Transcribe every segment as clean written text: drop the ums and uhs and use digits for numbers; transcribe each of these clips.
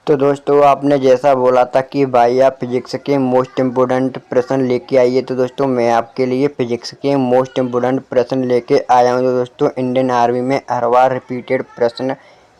तो दोस्तों आपने जैसा बोला था कि भाई आप फिजिक्स के मोस्ट इम्पोर्टेंट प्रश्न लेके आइए, तो दोस्तों मैं आपके लिए फिजिक्स के मोस्ट इम्पोर्टेंट प्रश्न लेके आया हूँ। तो दोस्तों इंडियन आर्मी में हर बार रिपीटेड प्रश्न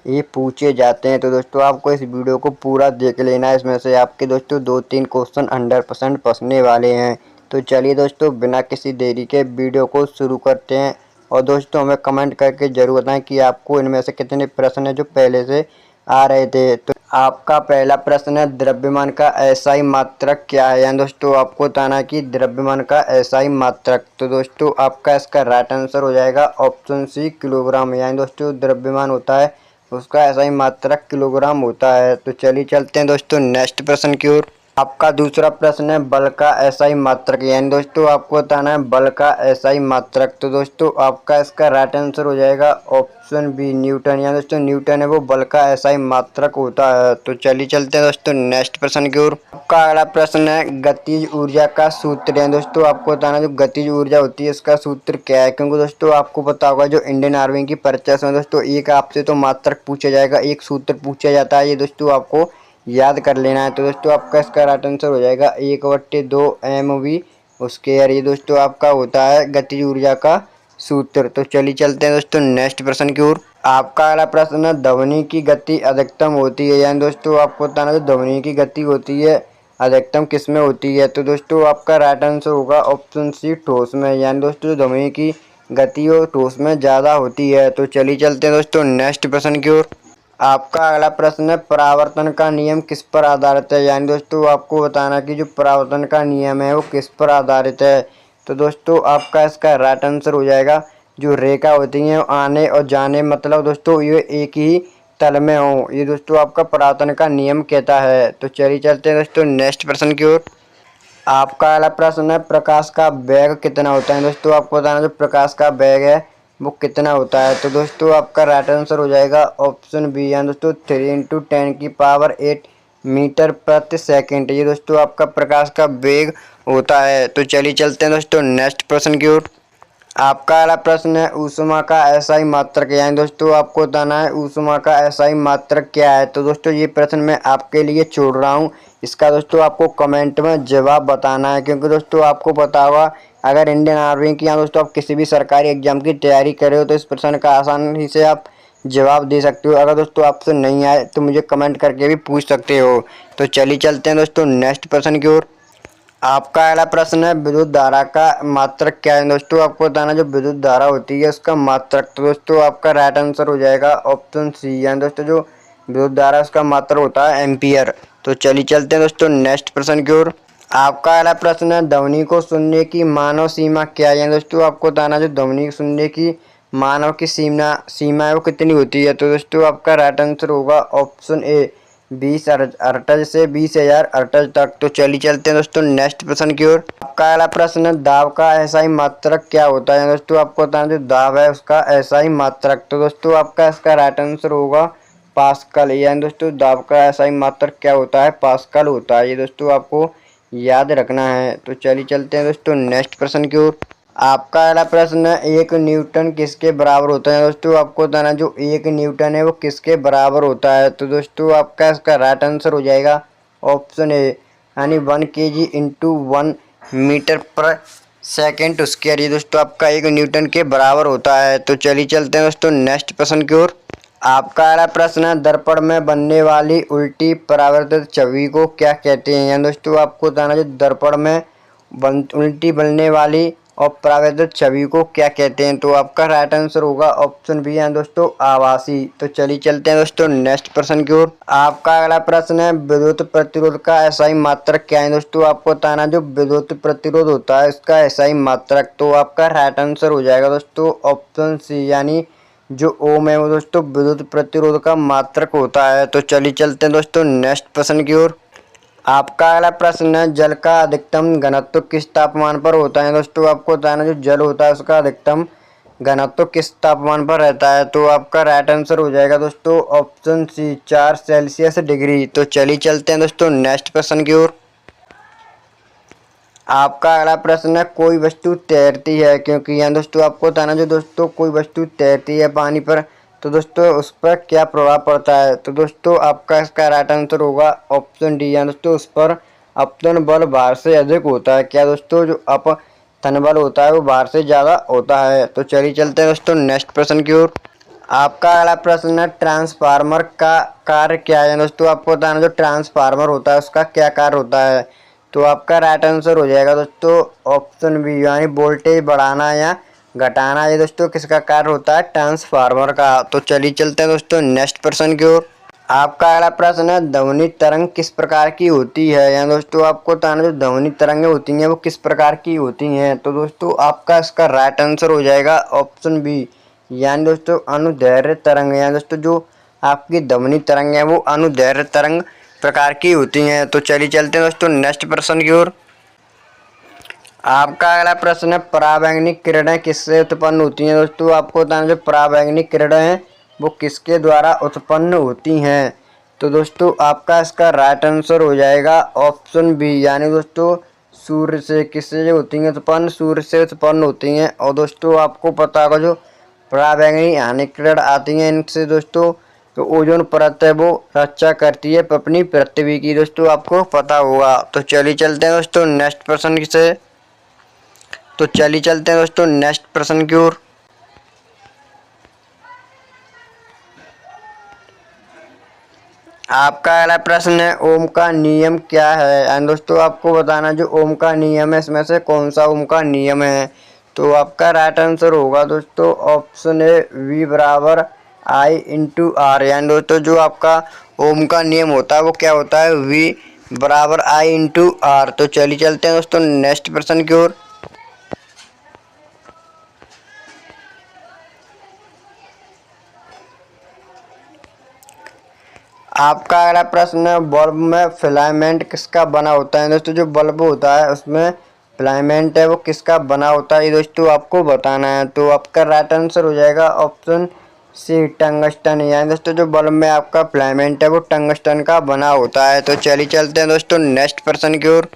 ये पूछे जाते हैं। तो दोस्तों आपको इस वीडियो को पूरा देख लेना है। इसमें से आपके दोस्तों 2-3 क्वेश्चन 100% फंसने वाले हैं। तो चलिए दोस्तों बिना किसी देरी के वीडियो को शुरू करते हैं। और दोस्तों हमें कमेंट करके ज़रूर बताएं कि आपको इनमें से कितने प्रश्न हैं जो पहले से आ रहे थे। तो आपका पहला प्रश्न है, द्रव्यमान का एसआई मात्रक क्या है। यानी दोस्तों आपको बताना है कि द्रव्यमान का एसआई मात्रक। तो दोस्तों आपका इसका राइट आंसर हो जाएगा ऑप्शन सी, किलोग्राम। यानी दोस्तों द्रव्यमान होता है उसका एसआई मात्रक किलोग्राम होता है। तो चलिए चलते हैं दोस्तों नेक्स्ट प्रश्न की ओर। आपका दूसरा प्रश्न है, बल का एसआई मात्रक। यानी दोस्तों आपको बताना है बल का एसआई मात्रक। तो दोस्तों आपका इसका राइट आंसर हो जाएगा ऑप्शन बी, न्यूटन। यानी दोस्तों न्यूटन है वो बल का एसआई मात्रक होता है। तो चलिए चलते हैं दोस्तों नेक्स्ट प्रश्न की ओर। आपका अगला प्रश्न है, गतिज ऊर्जा का सूत्र। यानी दोस्तों आपको बताना जो गतिज ऊर्जा होती है इसका सूत्र क्या है। क्योंकि दोस्तों आपको पता होगा जो इंडियन आर्मी की परीक्षा में दोस्तों एक आपसे तो मात्रक पूछा जाएगा, एक सूत्र पूछा जाता है। ये दोस्तों आपको याद कर लेना है। तो दोस्तों आपका इसका राइट आंसर हो जाएगा 1/2 mv स्क्वायर। ये दोस्तों आपका होता है गतिज ऊर्जा का सूत्र। तो चलिए चलते हैं दोस्तों नेक्स्ट प्रश्न की ओर। आपका अगला प्रश्न है, ध्वनि की गति अधिकतम होती है। यानी दोस्तों आपको बताना जो ध्वनि की गति होती है अधिकतम किस में होती है। तो दोस्तों आपका राइट आंसर होगा ऑप्शन सी, ठोस में। यानी दोस्तों ध्वनि की गति और ठोस में ज़्यादा होती है। तो चलिए चलते हैं दोस्तों नेक्स्ट प्रश्न की ओर। आपका अगला प्रश्न है, परावर्तन का नियम किस पर आधारित है। यानी दोस्तों आपको बताना कि जो परावर्तन का नियम है वो किस पर आधारित है। तो दोस्तों आपका इसका राइट आंसर हो जाएगा जो रेखा होती है आने और जाने, मतलब दोस्तों ये एक ही तल में हो, ये दोस्तों आपका परावर्तन का नियम कहता है। तो चलिए चलते हैं दोस्तों नेक्स्ट प्रश्न की ओर। आपका अगला प्रश्न है, प्रकाश का वेग कितना होता है। दोस्तों आपको बताना जो प्रकाश का वेग है वो कितना होता है। तो दोस्तों आपका राइट आंसर हो जाएगा ऑप्शन बी, यानी दोस्तों 3 × 10⁸ मीटर प्रति सेकंड। ये दोस्तों आपका प्रकाश का वेग होता है। तो चलिए चलते हैं दोस्तों नेक्स्ट प्रश्न की ओर। आपका अगला प्रश्न है, ऊष्मा का एसआई मात्रक। यानी दोस्तों आपको बताना है ऊष्मा का एसआई मात्रक क्या है। तो दोस्तों ये प्रश्न मैं आपके लिए छोड़ रहा हूँ, इसका दोस्तों आपको कमेंट में जवाब बताना है। क्योंकि दोस्तों आपको पता होगा अगर इंडियन आर्मी की या दोस्तों आप किसी भी सरकारी एग्जाम की तैयारी कर रहे हो तो इस प्रश्न का आसानी से आप जवाब दे सकते हो। अगर दोस्तों आपसे नहीं आए तो मुझे कमेंट करके भी पूछ सकते हो। तो चलिए चलते हैं दोस्तों नेक्स्ट प्रश्न की ओर। आपका अगला प्रश्न है, विद्युत धारा का मात्रक क्या है। दोस्तों आपको बताना जो विद्युत धारा होती है उसका मात्रक। तो दोस्तों आपका राइट आंसर हो जाएगा ऑप्शन सी, यानी दोस्तों जो विद्युत धारा उसका मात्रक होता है एम्पियर। तो चलिए चलते हैं दोस्तों नेक्स्ट प्रश्न की ओर। आपका अगला प्रश्न है, ध्वनि को सुनने की मानव सीमा क्या है। यानी दोस्तों आपको बताना जो ध्वनि सुनने की मानव की सीमा है वो कितनी होती है। तो दोस्तों आपका राइट आंसर होगा ऑप्शन ए, 20 अर्टज से 20,000 अर्टज तक। तो चलिए चलते हैं दोस्तों नेक्स्ट प्रश्न की ओर। आपका अगला प्रश्न है, दाब का एसआई मात्रक क्या होता है। दोस्तों आपको बताना जो दाब है उसका एसआई मात्रक। तो दोस्तों आपका इसका राइट आंसर होगा पास्कल। यानी दोस्तों दाब का एसआई मात्रक क्या होता है, पास्कल होता है। ये दोस्तों आपको याद रखना है। तो चलिए चलते हैं दोस्तों नेक्स्ट प्रश्न की ओर। आपका अगला प्रश्न है, 1 न्यूटन किसके बराबर होता है। दोस्तों आपको बताना जो 1 न्यूटन है वो किसके बराबर होता है। तो दोस्तों आपका इसका राइट आंसर हो जाएगा ऑप्शन ए, यानी 1 kg × 1 मीटर पर सेकेंड स्क्वायर। ये दोस्तों आपका 1 न्यूटन के बराबर होता है। तो चलिए चलते हैं दोस्तों नेक्स्ट प्रश्न की ओर। आपका अगला प्रश्न है, दर्पण में बनने वाली उल्टी परावर्तित छवि को क्या कहते हैं। यानी दोस्तों आपको बताना जो दर्पण में उल्टी बनने वाली और परावर्तित छवि को क्या कहते हैं। तो आपका राइट आंसर होगा ऑप्शन बी, यानी दोस्तों आभासी। तो चलिए चलते हैं दोस्तों नेक्स्ट प्रश्न की ओर। आपका अगला प्रश्न है, विद्युत प्रतिरोध का एसआई मात्रक क्या है। दोस्तों आपको बताना जो विद्युत प्रतिरोध होता है इसका एसआई मात्रक। तो आपका राइट आंसर हो जाएगा दोस्तों ऑप्शन सी, यानी जो ओम है वो दोस्तों विद्युत प्रतिरोध का मात्रक होता है। तो चलिए चलते हैं दोस्तों नेक्स्ट प्रश्न की ओर। आपका अगला प्रश्न है, जल का अधिकतम घनत्व किस तापमान पर होता है। दोस्तों आपको बताना जो जल होता है उसका अधिकतम घनत्व किस तापमान पर रहता है। तो आपका राइट आंसर हो जाएगा दोस्तों ऑप्शन सी, 4 सेल्सियस डिग्री। तो चलिए चलते हैं दोस्तों नेक्स्ट प्रश्न की ओर। आपका अगला प्रश्न है, कोई वस्तु तैरती है क्योंकि। यहाँ दोस्तों आपको बताना जो दोस्तों कोई वस्तु तैरती है पानी पर तो दोस्तों उस पर क्या प्रभाव पड़ता है। तो दोस्तों आपका इसका राइट आंसर होगा ऑप्शन डी। यानी दोस्तों उस पर अपतन बल भार से अधिक होता है। क्या दोस्तों, जो अपतन बल होता है वो भार से ज़्यादा होता है। तो चलिए चलते हैं दोस्तों नेक्स्ट प्रश्न की ओर। आपका अगला प्रश्न है ट्रांसफार्मर का कार्य क्या है। दोस्तों आपको बताना जो ट्रांसफार्मर होता है उसका क्या कार्य होता है। तो आपका राइट आंसर हो जाएगा दोस्तों ऑप्शन बी, यानी वोल्टेज बढ़ाना या घटाना। ये दोस्तों किसका कार्य होता है, ट्रांसफार्मर का। तो चलिए चलते हैं दोस्तों नेक्स्ट प्रश्न की ओर। आपका अगला प्रश्न है ध्वनि तरंग किस प्रकार की होती है। या दोस्तों आपको बताना जो ध्वनि तरंगें होती हैं वो किस प्रकार की होती हैं। तो दोस्तों आपका इसका राइट आंसर हो जाएगा ऑप्शन बी, यानी दोस्तों अनुदैर्घ्य तरंग। यानी दोस्तों जो आपकी ध्वनि तरंग है वो अनुदैर्घ्य तरंग प्रकार की होती हैं। तो चलिए चलते हैं दोस्तों नेक्स्ट प्रश्न की ओर। आपका अगला प्रश्न है पराबैंगनी किरणें किससे उत्पन्न होती हैं। दोस्तों आपको बताना जो पराबैंगनी किरणें हैं वो किसके द्वारा उत्पन्न होती हैं। तो दोस्तों आपका इसका राइट आंसर हो जाएगा ऑप्शन बी, यानी दोस्तों सूर्य से। किससे होती हैं उत्पन्न, सूर्य से उत्पन्न होती हैं। और दोस्तों आपको पता होगा जो पराबैंगनी हानिक किरण आती हैं इनसे दोस्तों तो ओजोन परत है वो रक्षा करती है अपनी पृथ्वी की। दोस्तों आपको पता होगा। तो चलिए चलते हैं दोस्तों नेक्स्ट प्रश्न से। तो चलिए चलते हैं दोस्तों नेक्स्ट प्रश्न की ओर। आपका अगला प्रश्न है ओम का नियम क्या है। एंड दोस्तों आपको बताना जो ओम का नियम है इसमें से कौन सा ओम का नियम है। तो आपका राइट आंसर होगा दोस्तों ऑप्शन ए V बराबर I इंटू आर। यानी दोस्तों जो आपका ओम का नियम होता है वो क्या होता है, V बराबर I इंटू आर। तो चलिए चलते हैं दोस्तों नेक्स्ट प्रश्न की ओर। आपका अगला प्रश्न है बल्ब में फिलामेंट किसका बना होता है। दोस्तों जो बल्ब होता है उसमें फिलामेंट है वो किसका बना होता है, ये दोस्तों आपको बताना है। तो आपका राइट आंसर हो जाएगा ऑप्शन सी टंगस्टन। यानी दोस्तों जो बल्ब में आपका फिलामेंट है वो टंगस्टन का बना होता है। तो चलिए चलते हैं दोस्तों नेक्स्ट प्रश्न की ओर।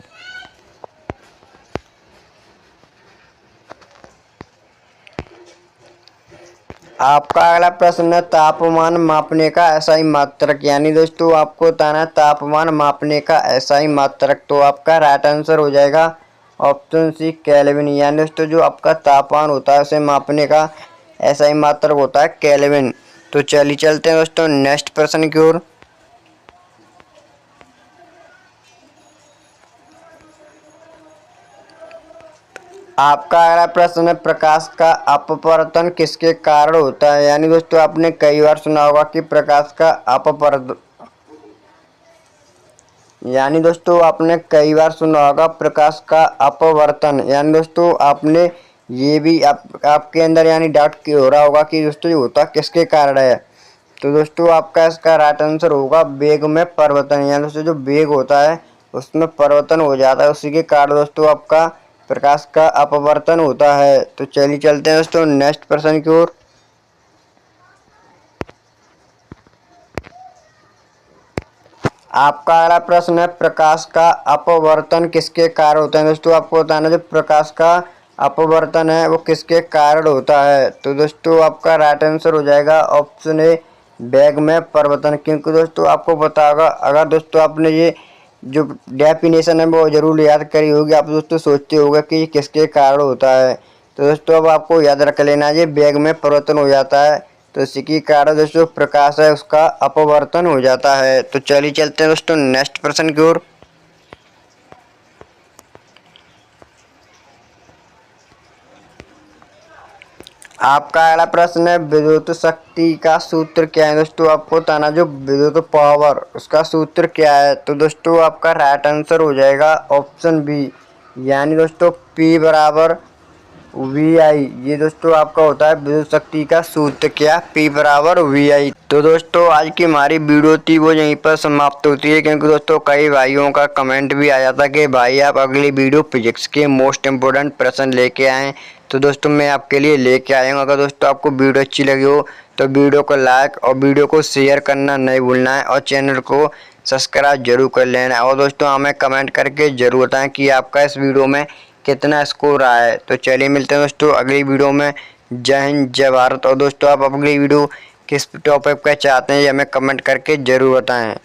आपका अगला प्रश्न है तापमान मापने का एसआई मात्रक। यानी दोस्तों आपको बताना है तापमान मापने का एसआई मात्रक। तो आपका राइट आंसर हो जाएगा ऑप्शन सी केल्विन। यानी दोस्तों जो आपका तापमान होता है उसे मापने का एसआई मात्रक होता है केल्विन। तो चलिए चलते हैं दोस्तों नेक्स्ट प्रश्न की ओर। आपका अगला प्रश्न है प्रकाश का अपवर्तन किसके कारण होता है। यानी दोस्तों आपने कई बार सुना होगा कि प्रकाश का अपवर्तन, यानी दोस्तों आपने कई बार सुना होगा प्रकाश का अपवर्तन। यानी दोस्तों आपने ये भी आपके अंदर यानी डाउट हो रहा होगा कि दोस्तों ये होता किसके कारण है। तो दोस्तों आपका इसका राइट आंसर होगा वेग में परिवर्तन। यानी दोस्तों जो वेग होता है उसमें परिवर्तन हो जाता है, उसी के कारण दोस्तों आपका प्रकाश का अपवर्तन होता है। तो चलिए चलते हैं दोस्तों नेक्स्ट प्रश्न की ओर। आपका अगला प्रश्न है प्रकाश का अपवर्तन किसके कारण होता है। दोस्तों आपको बताना जो प्रकाश का अपवर्तन है वो किसके कारण होता है। तो दोस्तों आपका राइट आंसर हो जाएगा ऑप्शन ए वेग में परिवर्तन। क्योंकि दोस्तों आपको पता होगा, अगर दोस्तों आपने ये जो डेफिनेशन है वो जरूर याद करी होगी, आप दोस्तों सोचते होगा कि ये किसके कारण होता है। तो दोस्तों अब आपको याद रख लेना ये वेग में परिवर्तन हो जाता है, तो इसी के कारण दोस्तों प्रकाश है उसका अपवर्तन हो जाता है। तो चलिए चलते हैं दोस्तों नेक्स्ट प्रश्न की ओर। आपका अगला प्रश्न है विद्युत शक्ति का सूत्र क्या है। दोस्तों आपको बताना जो विद्युत पावर उसका सूत्र क्या है। तो दोस्तों आपका राइट आंसर हो जाएगा ऑप्शन बी, यानी दोस्तों P बराबर VI। ये दोस्तों आपका होता है विद्युत शक्ति का सूत्र क्या, P बराबर VI। तो दोस्तों आज की हमारी वीडियो थी वो यहीं पर समाप्त होती है, क्योंकि दोस्तों कई भाइयों का कमेंट भी आया था कि भाई आप अगली वीडियो फिजिक्स के मोस्ट इम्पोर्टेंट प्रश्न लेके आएँ। तो दोस्तों मैं आपके लिए लेके आया हूँ। अगर दोस्तों आपको वीडियो अच्छी लगी हो तो वीडियो को लाइक और वीडियो को शेयर करना नहीं भूलना है, और चैनल को सब्सक्राइब जरूर कर लेना है। और दोस्तों हमें कमेंट करके जरूर बताएं कि आपका इस वीडियो में कितना स्कोर आया है। तो चलिए मिलते हैं दोस्तों अगली वीडियो में। जय हिंद जय भारत। और दोस्तों आप अगली वीडियो किस टॉपिक पे चाहते हैं ये हमें कमेंट करके ज़रूर बताएं।